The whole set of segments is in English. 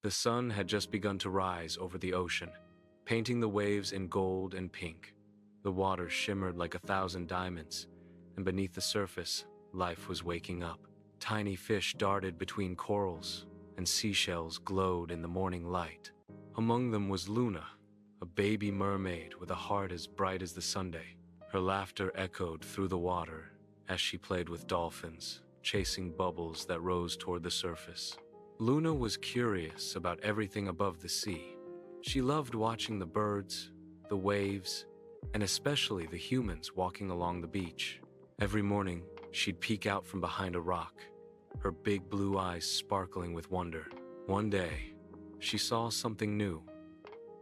The sun had just begun to rise over the ocean, painting the waves in gold and pink. The water shimmered like 1,000 diamonds, and beneath the surface, life was waking up. Tiny fish darted between corals, and seashells glowed in the morning light. Among them was Luna, a baby mermaid with a heart as bright as the Sunday. Her laughter echoed through the water as she played with dolphins, chasing bubbles that rose toward the surface. Luna was curious about everything above the sea. She loved watching the birds, the waves, and especially the humans walking along the beach. Every morning, she'd peek out from behind a rock, her big blue eyes sparkling with wonder. One day, she saw something new.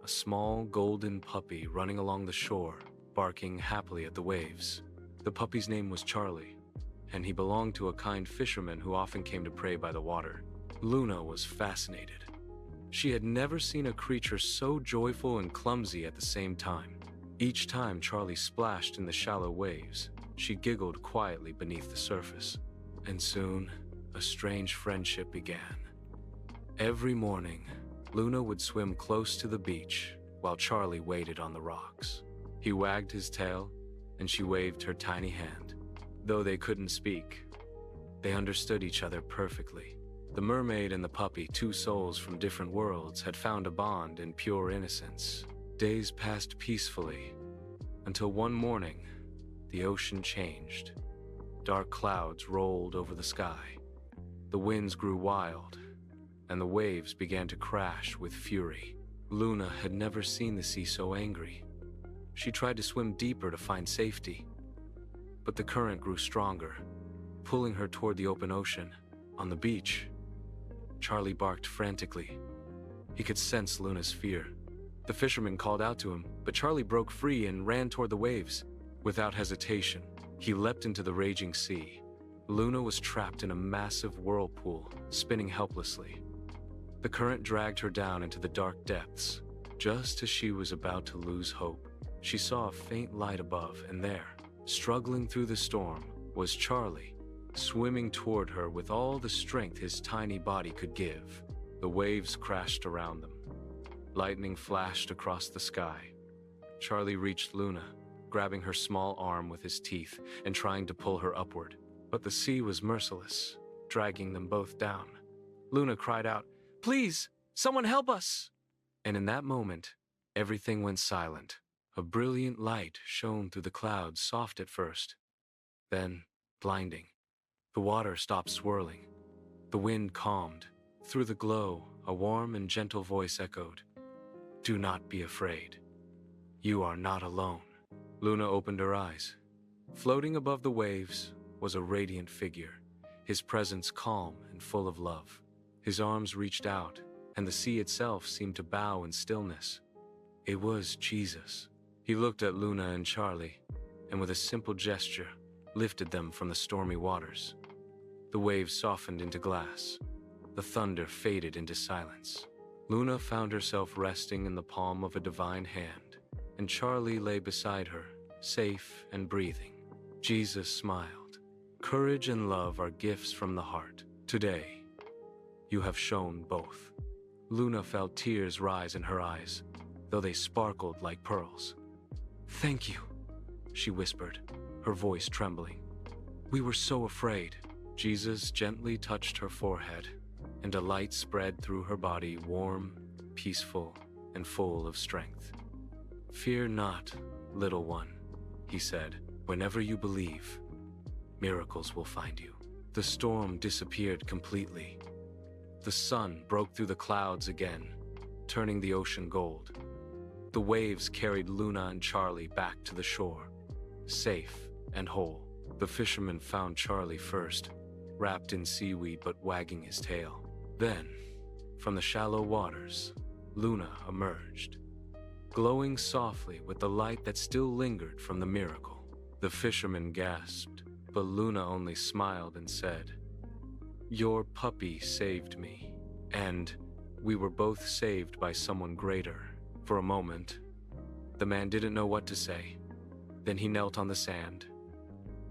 A small golden puppy running along the shore, barking happily at the waves. The puppy's name was Charlie, and he belonged to a kind fisherman who often came to prey by the water. Luna was fascinated. She had never seen a creature so joyful and clumsy at the same time. Each time Charlie splashed in the shallow waves, she giggled quietly beneath the surface. And soon, a strange friendship began. Every morning, Luna would swim close to the beach while Charlie waited on the rocks. He wagged his tail, and she waved her tiny hand. Though they couldn't speak, they understood each other perfectly. The mermaid and the puppy, two souls from different worlds, had found a bond in pure innocence. Days passed peacefully, until one morning, the ocean changed. Dark clouds rolled over the sky. The winds grew wild, and the waves began to crash with fury. Luna had never seen the sea so angry. She tried to swim deeper to find safety, but the current grew stronger, pulling her toward the open ocean. On the beach, Charlie barked frantically. He could sense Luna's fear. The fisherman called out to him, but Charlie broke free and ran toward the waves. Without hesitation, he leapt into the raging sea. Luna was trapped in a massive whirlpool, spinning helplessly. The current dragged her down into the dark depths. Just as she was about to lose hope, she saw a faint light above, and there, struggling through the storm, was Charlie, swimming toward her with all the strength his tiny body could give. The waves crashed around them. Lightning flashed across the sky. Charlie reached Luna, grabbing her small arm with his teeth and trying to pull her upward. But the sea was merciless, dragging them both down. Luna cried out, "Please, someone help us!" And in that moment, everything went silent. A brilliant light shone through the clouds, soft at first, then blinding. The water stopped swirling. The wind calmed. Through the glow, a warm and gentle voice echoed, "Do not be afraid. You are not alone." Luna opened her eyes. Floating above the waves was a radiant figure, his presence calm and full of love. His arms reached out, and the sea itself seemed to bow in stillness. It was Jesus. He looked at Luna and Charlie, and with a simple gesture, lifted them from the stormy waters. The waves softened into glass. The thunder faded into silence. Luna found herself resting in the palm of a divine hand, and Charlie lay beside her, safe and breathing. Jesus smiled. Courage and love are gifts from the heart. Today, you have shown both. Luna felt tears rise in her eyes, though they sparkled like pearls. "Thank you," she whispered, her voice trembling. "We were so afraid." Jesus gently touched her forehead, and a light spread through her body, warm, peaceful, and full of strength. "Fear not, little one," he said. "Whenever you believe, miracles will find you." The storm disappeared completely. The sun broke through the clouds again, turning the ocean gold. The waves carried Luna and Charlie back to the shore, safe and whole. The fisherman found Charlie first, wrapped in seaweed but wagging his tail. Then, from the shallow waters, Luna emerged, glowing softly with the light that still lingered from the miracle. The fisherman gasped, but Luna only smiled and said, "Your puppy saved me, and we were both saved by someone greater." For a moment, the man didn't know what to say. Then he knelt on the sand,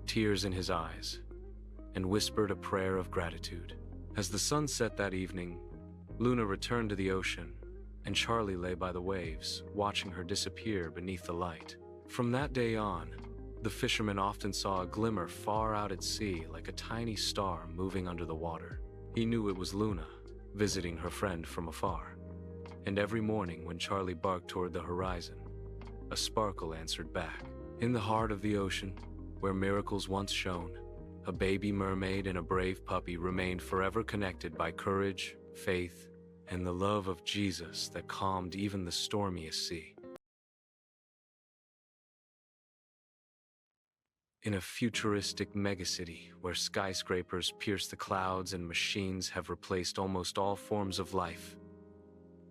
tears in his eyes, and whispered a prayer of gratitude. As the sun set that evening, Luna returned to the ocean, and Charlie lay by the waves, watching her disappear beneath the light. From that day on, the fisherman often saw a glimmer far out at sea like a tiny star moving under the water. He knew it was Luna, visiting her friend from afar. And every morning when Charlie barked toward the horizon, a sparkle answered back. In the heart of the ocean, where miracles once shone, a baby mermaid and a brave puppy remained forever connected by courage, faith, and the love of Jesus that calmed even the stormiest sea. In a futuristic megacity where skyscrapers pierce the clouds and machines have replaced almost all forms of life,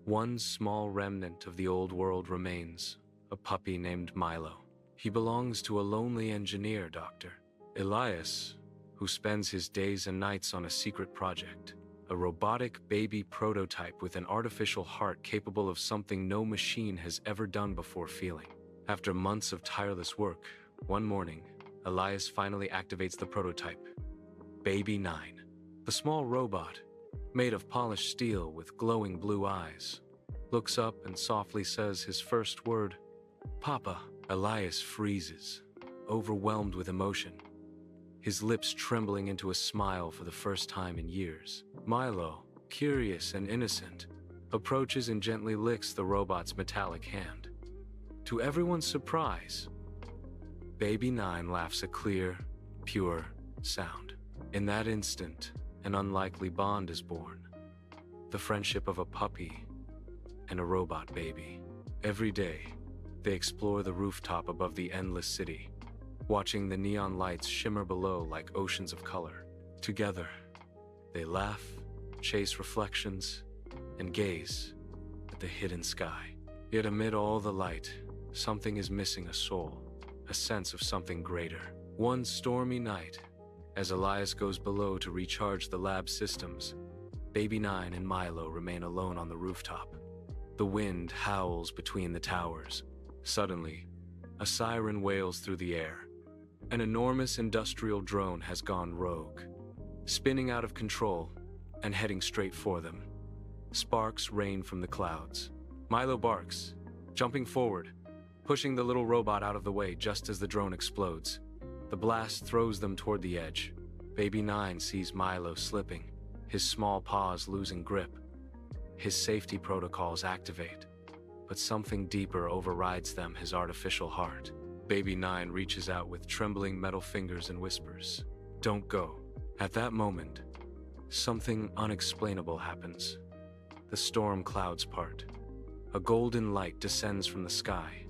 one small remnant of the old world remains, a puppy named Milo. He belongs to a lonely engineer, Dr. Elias, who spends his days and nights on a secret project, a robotic baby prototype with an artificial heart capable of something no machine has ever done before feeling. After months of tireless work, one morning, Elias finally activates the prototype, Baby 9. The small robot, made of polished steel with glowing blue eyes, looks up and softly says his first word, Papa. Elias freezes, overwhelmed with emotion, his lips trembling into a smile for the first time in years. Milo, curious and innocent, approaches and gently licks the robot's metallic hand. To everyone's surprise, Baby 9 laughs a clear, pure sound. In that instant, an unlikely bond is born. The friendship of a puppy and a robot baby. Every day, they explore the rooftop above the endless city, watching the neon lights shimmer below like oceans of color. Together, they laugh, chase reflections, and gaze at the hidden sky. Yet amid all the light, something is missing: a soul, a sense of something greater. One stormy night, as Elias goes below to recharge the lab systems, Baby 9 and Milo remain alone on the rooftop. The wind howls between the towers. Suddenly, a siren wails through the air. An enormous industrial drone has gone rogue, spinning out of control and heading straight for them. Sparks rain from the clouds. Milo barks, jumping forward, pushing the little robot out of the way just as the drone explodes. The blast throws them toward the edge. Baby 9 sees Milo slipping, his small paws losing grip. His safety protocols activate, but something deeper overrides them: his artificial heart. Baby 9 reaches out with trembling metal fingers and whispers, "Don't go." At that moment, something unexplainable happens. The storm clouds part. A golden light descends from the sky,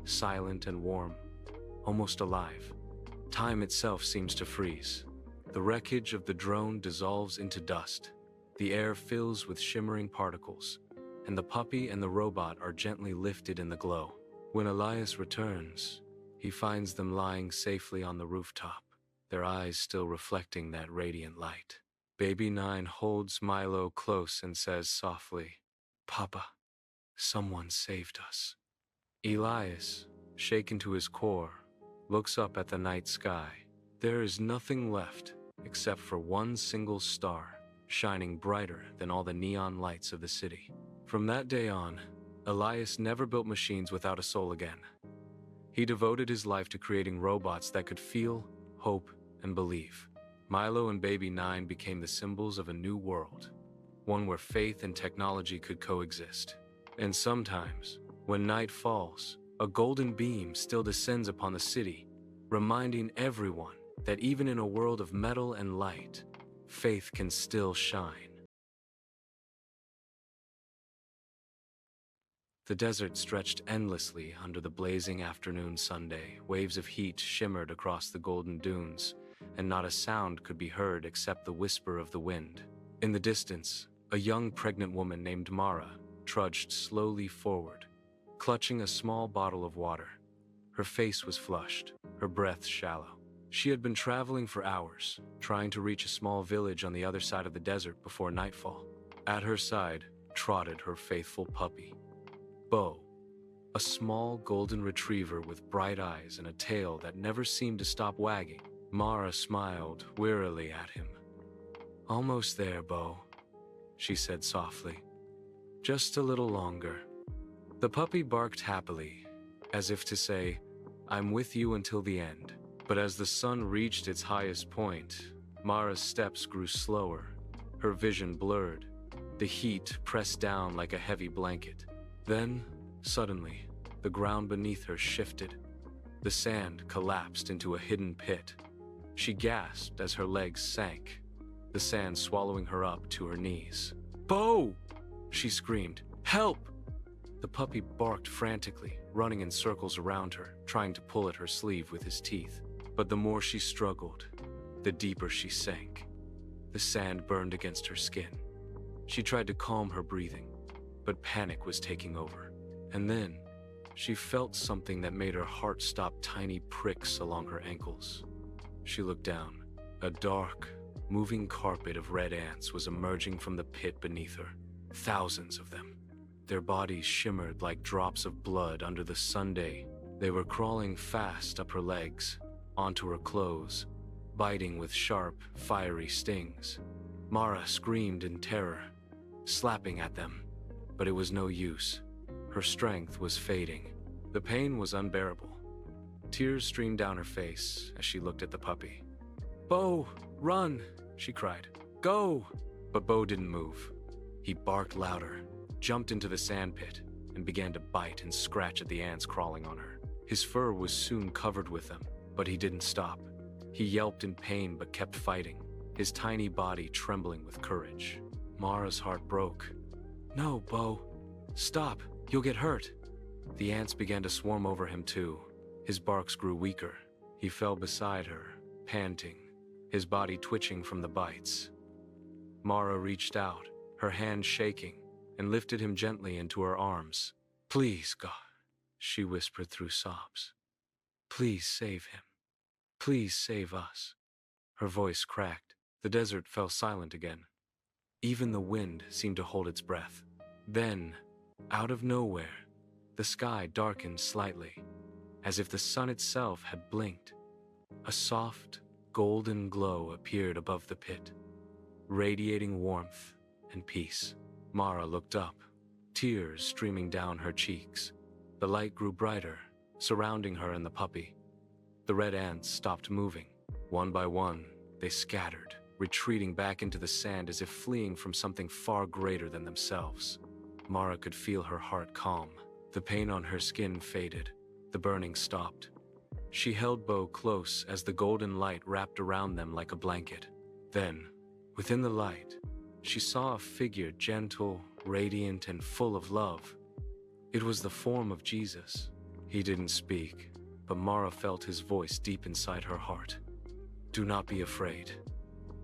silent and warm, almost alive. Time itself seems to freeze. The wreckage of the drone dissolves into dust. The air fills with shimmering particles, and the puppy and the robot are gently lifted in the glow. When Elias returns, he finds them lying safely on the rooftop, their eyes still reflecting that radiant light. Baby 9 holds Milo close and says softly, "Papa, someone saved us." Elias, shaken to his core, looks up at the night sky. There is nothing left except for one single star, shining brighter than all the neon lights of the city. From that day on, Elias never built machines without a soul again. He devoted his life to creating robots that could feel, hope, and believe. Milo and Baby 9 became the symbols of a new world, one where faith and technology could coexist. And sometimes, when night falls, a golden beam still descends upon the city, reminding everyone that even in a world of metal and light, faith can still shine. The desert stretched endlessly under the blazing afternoon sunday. Waves of heat shimmered across the golden dunes, and not a sound could be heard except the whisper of the wind. In the distance, a young pregnant woman named Mara trudged slowly forward, clutching a small bottle of water. Her face was flushed, her breath shallow. She had been traveling for hours, trying to reach a small village on the other side of the desert before nightfall. At her side trotted her faithful puppy, Bo, a small golden retriever with bright eyes and a tail that never seemed to stop wagging. Mara smiled wearily at him. "Almost there, Bo. she said softly. Just a little longer. The puppy barked happily, as if to say, I'm with you until the end. But as the sun reached its highest point, Mara's steps grew slower, her vision blurred, the heat pressed down like a heavy blanket. Then, suddenly, the ground beneath her shifted. The sand collapsed into a hidden pit. She gasped as her legs sank, the sand swallowing her up to her knees. "Bo!" she screamed. "Help!" The puppy barked frantically, running in circles around her, trying to pull at her sleeve with his teeth. But the more she struggled, the deeper she sank. The sand burned against her skin. She tried to calm her breathing, but panic was taking over. And then, she felt something that made her heart stop. Tiny pricks along her ankles. She looked down. A dark, moving carpet of red ants was emerging from the pit beneath her. Thousands of them. Their bodies shimmered like drops of blood under the sunday. They were crawling fast up her legs, onto her clothes, biting with sharp, fiery stings. Mara screamed in terror, slapping at them, but it was no use. Her strength was fading. The pain was unbearable. Tears streamed down her face as she looked at the puppy. "Bo, run!" she cried. "Go!" But Bo didn't move. He barked louder, jumped into the sandpit, and began to bite and scratch at the ants crawling on her. His fur was soon covered with them, but he didn't stop. He yelped in pain but kept fighting, his tiny body trembling with courage. Mara's heart broke. "No, Bo. Stop. You'll get hurt." The ants began to swarm over him too. His barks grew weaker. He fell beside her, panting, his body twitching from the bites. Mara reached out, her hand shaking, and lifted him gently into her arms. "Please, God," she whispered through sobs. "Please save him. Please save us." Her voice cracked. The desert fell silent again. Even the wind seemed to hold its breath. Then, out of nowhere, the sky darkened slightly, as if the sun itself had blinked. A soft, golden glow appeared above the pit, radiating warmth and peace. Mara looked up, tears streaming down her cheeks. The light grew brighter, surrounding her and the puppy. The red ants stopped moving. One by one, they scattered, retreating back into the sand as if fleeing from something far greater than themselves. Mara could feel her heart calm. The pain on her skin faded. The burning stopped. She held Bo close as the golden light wrapped around them like a blanket. Then, within the light, she saw a figure gentle, radiant, and full of love. It was the form of Jesus. He didn't speak, but Mara felt his voice deep inside her heart. "Do not be afraid.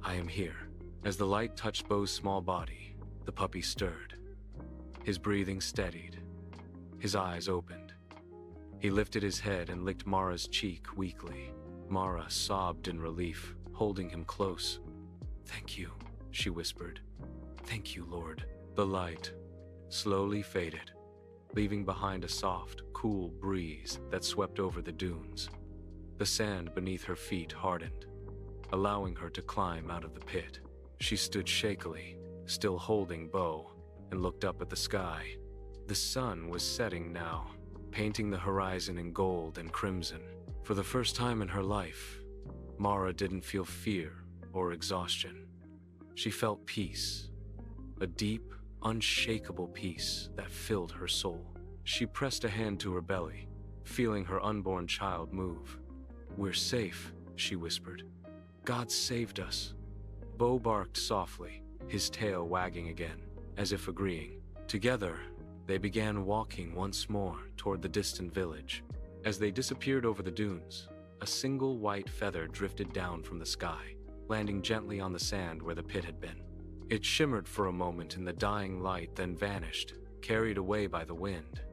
I am here." As the light touched Bo's small body, the puppy stirred. His breathing steadied. His eyes opened. He lifted his head and licked Mara's cheek weakly. Mara sobbed in relief, holding him close. "Thank you," she whispered. "Thank you, Lord." The light slowly faded, leaving behind a soft, cool breeze that swept over the dunes. The sand beneath her feet hardened, allowing her to climb out of the pit. She stood shakily, still holding Bo, and looked up at the sky. The sun was setting now, painting the horizon in gold and crimson. For the first time in her life, Mara didn't feel fear or exhaustion. She felt peace, a deep, unshakable peace that filled her soul. She pressed a hand to her belly, feeling her unborn child move. "We're safe," she whispered. "God saved us." Bo barked softly, his tail wagging again, as if agreeing. Together, they began walking once more toward the distant village. As they disappeared over the dunes, a single white feather drifted down from the sky, landing gently on the sand where the pit had been. It shimmered for a moment in the dying light, then vanished, carried away by the wind.